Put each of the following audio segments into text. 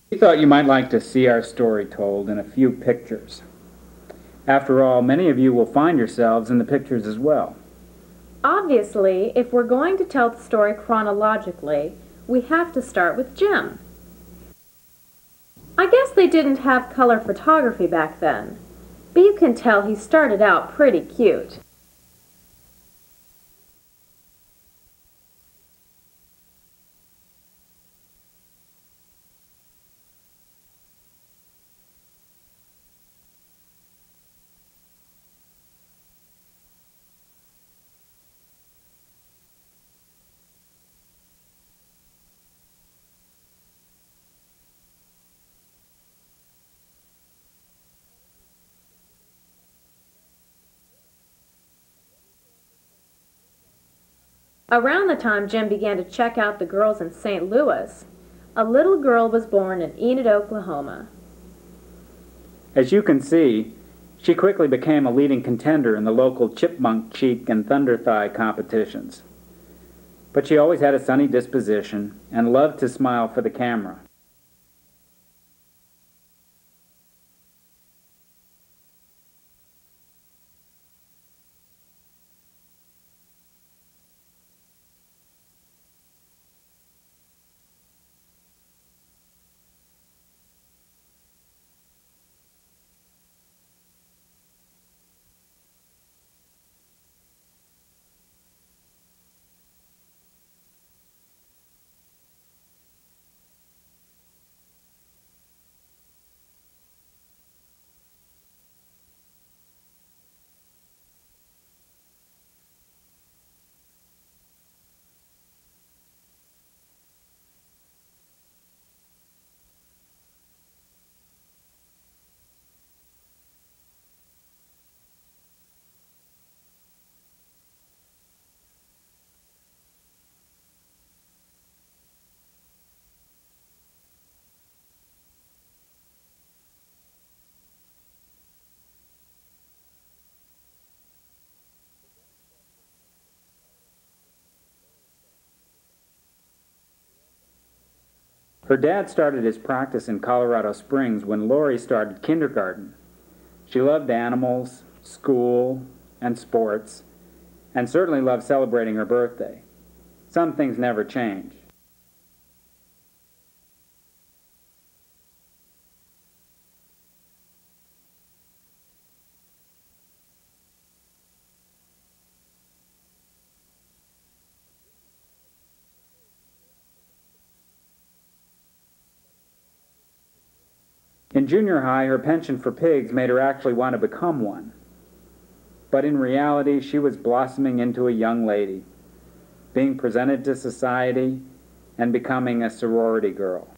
We thought you might like to see our story told in a few pictures. After all, many of you will find yourselves in the pictures as well. Obviously, if we're going to tell the story chronologically, we have to start with Jim. I guess they didn't have color photography back then, but you can tell he started out pretty cute. Around the time Jim began to check out the girls in St. Louis, a little girl was born in Enid, Oklahoma. As you can see, she quickly became a leading contender in the local chipmunk cheek and thunder thigh competitions. But she always had a sunny disposition and loved to smile for the camera. Her dad started his practice in Colorado Springs when Laurie started kindergarten. She loved animals, school, and sports, and certainly loved celebrating her birthday. Some things never change. In junior high, her penchant for pigs made her actually want to become one. But in reality, she was blossoming into a young lady, being presented to society, and becoming a sorority girl.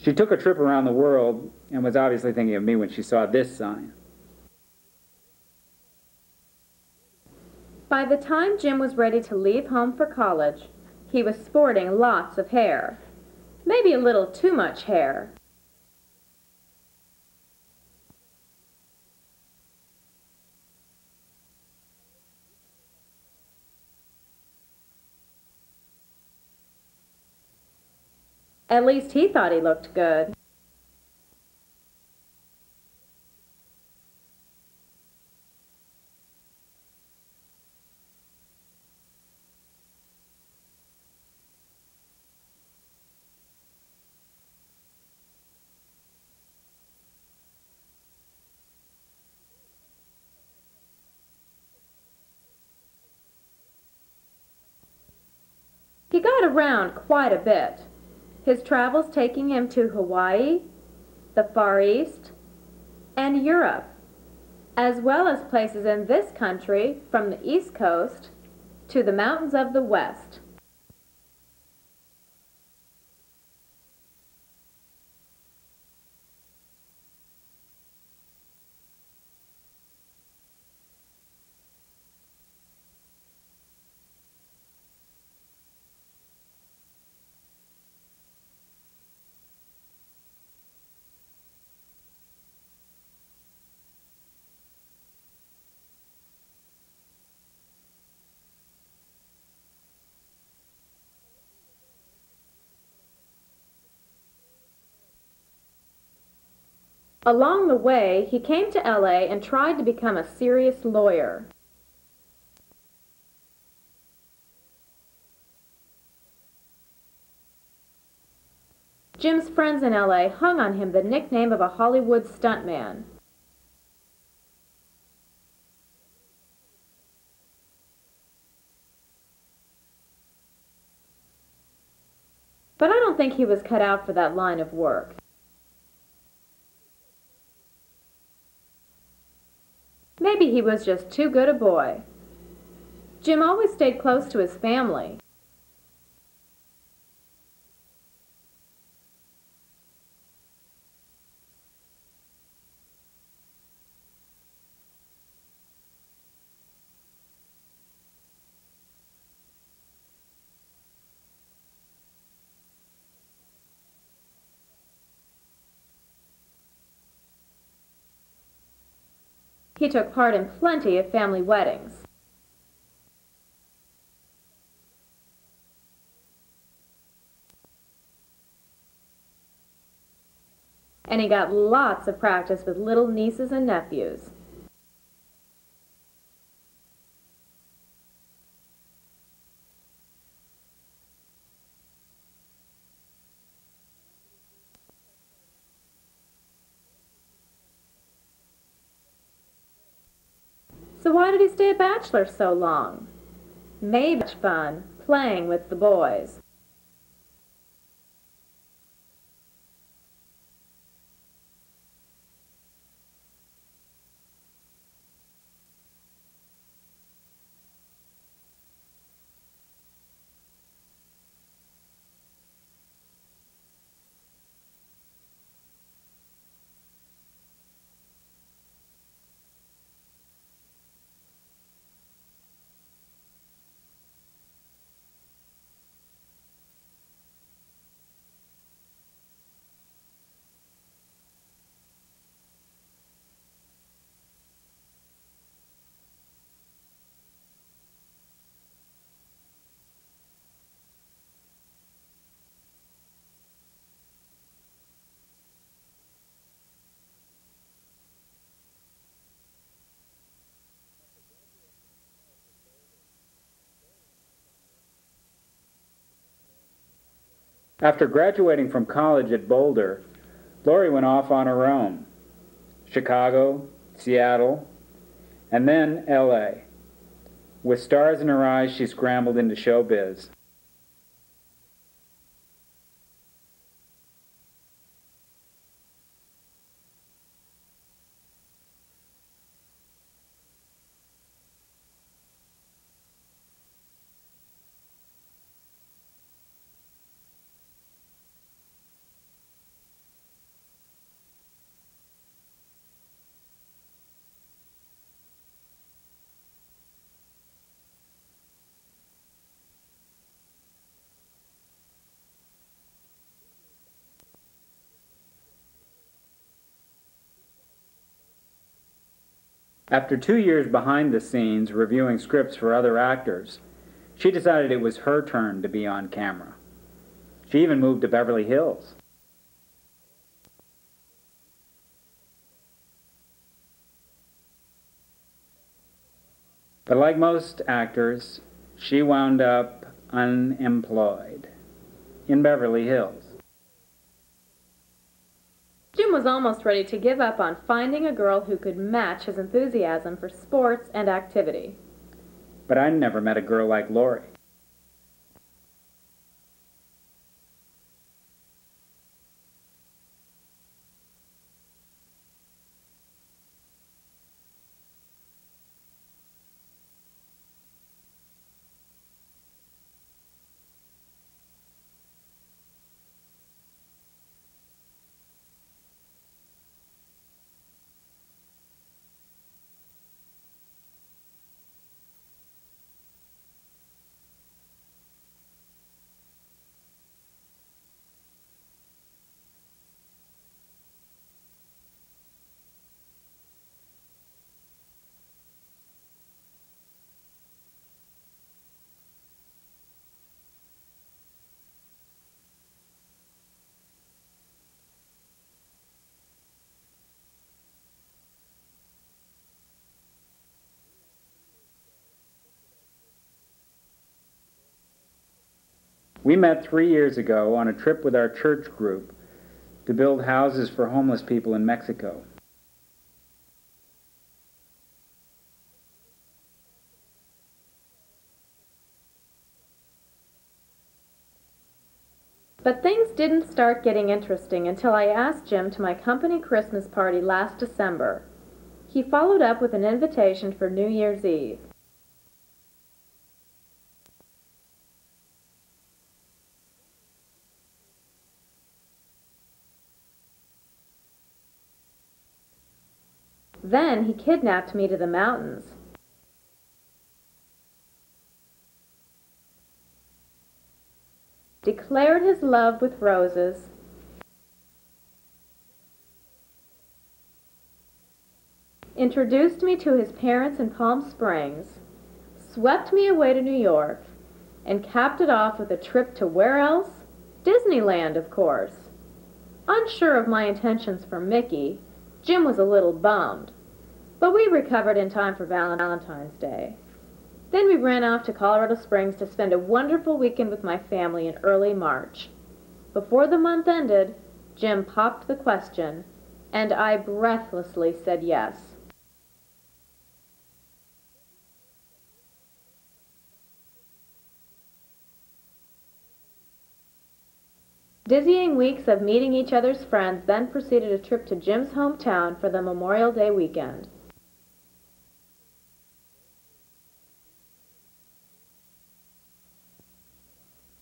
She took a trip around the world and was obviously thinking of me when she saw this sign. By the time Jim was ready to leave home for college, he was sporting lots of hair. Maybe a little too much hair. At least he thought he looked good. He got around quite a bit, his travels taking him to Hawaii, the Far East, and Europe, as well as places in this country from the East Coast to the mountains of the West. Along the way, he came to LA and tried to become a serious lawyer. Jim's friends in LA hung on him the nickname of a Hollywood stuntman. But I don't think he was cut out for that line of work. Maybe he was just too good a boy. Jim always stayed close to his family. He took part in plenty of family weddings. And he got lots of practice with little nieces and nephews. So why did he stay a bachelor so long? Maybe much fun playing with the boys. After graduating from college at Boulder, Laurie went off on her own. Chicago, Seattle, and then LA. With stars in her eyes, she scrambled into showbiz. After 2 years behind the scenes reviewing scripts for other actors, she decided it was her turn to be on camera. She even moved to Beverly Hills. But like most actors, she wound up unemployed in Beverly Hills. Jim was almost ready to give up on finding a girl who could match his enthusiasm for sports and activity. But I never met a girl like Laurie. We met 3 years ago on a trip with our church group to build houses for homeless people in Mexico. But things didn't start getting interesting until I asked Jim to my company Christmas party last December. He followed up with an invitation for New Year's Eve. Then he kidnapped me to the mountains. Declared his love with roses, introduced me to his parents in Palm Springs, swept me away to New York, and capped it off with a trip to where else? Disneyland, of course. Unsure of my intentions for Mickey, Jim was a little bummed, but we recovered in time for Valentine's Day. Then we ran off to Colorado Springs to spend a wonderful weekend with my family in early March. Before the month ended, Jim popped the question, and I breathlessly said yes. Dizzying weeks of meeting each other's friends then preceded a trip to Jim's hometown for the Memorial Day weekend.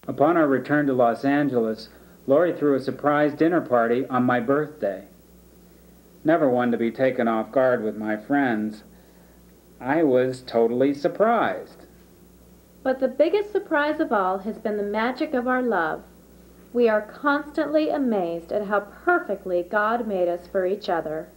Upon our return to Los Angeles, Laurie threw a surprise dinner party on my birthday. Never one to be taken off guard with my friends, I was totally surprised. But the biggest surprise of all has been the magic of our love. We are constantly amazed at how perfectly God made us for each other.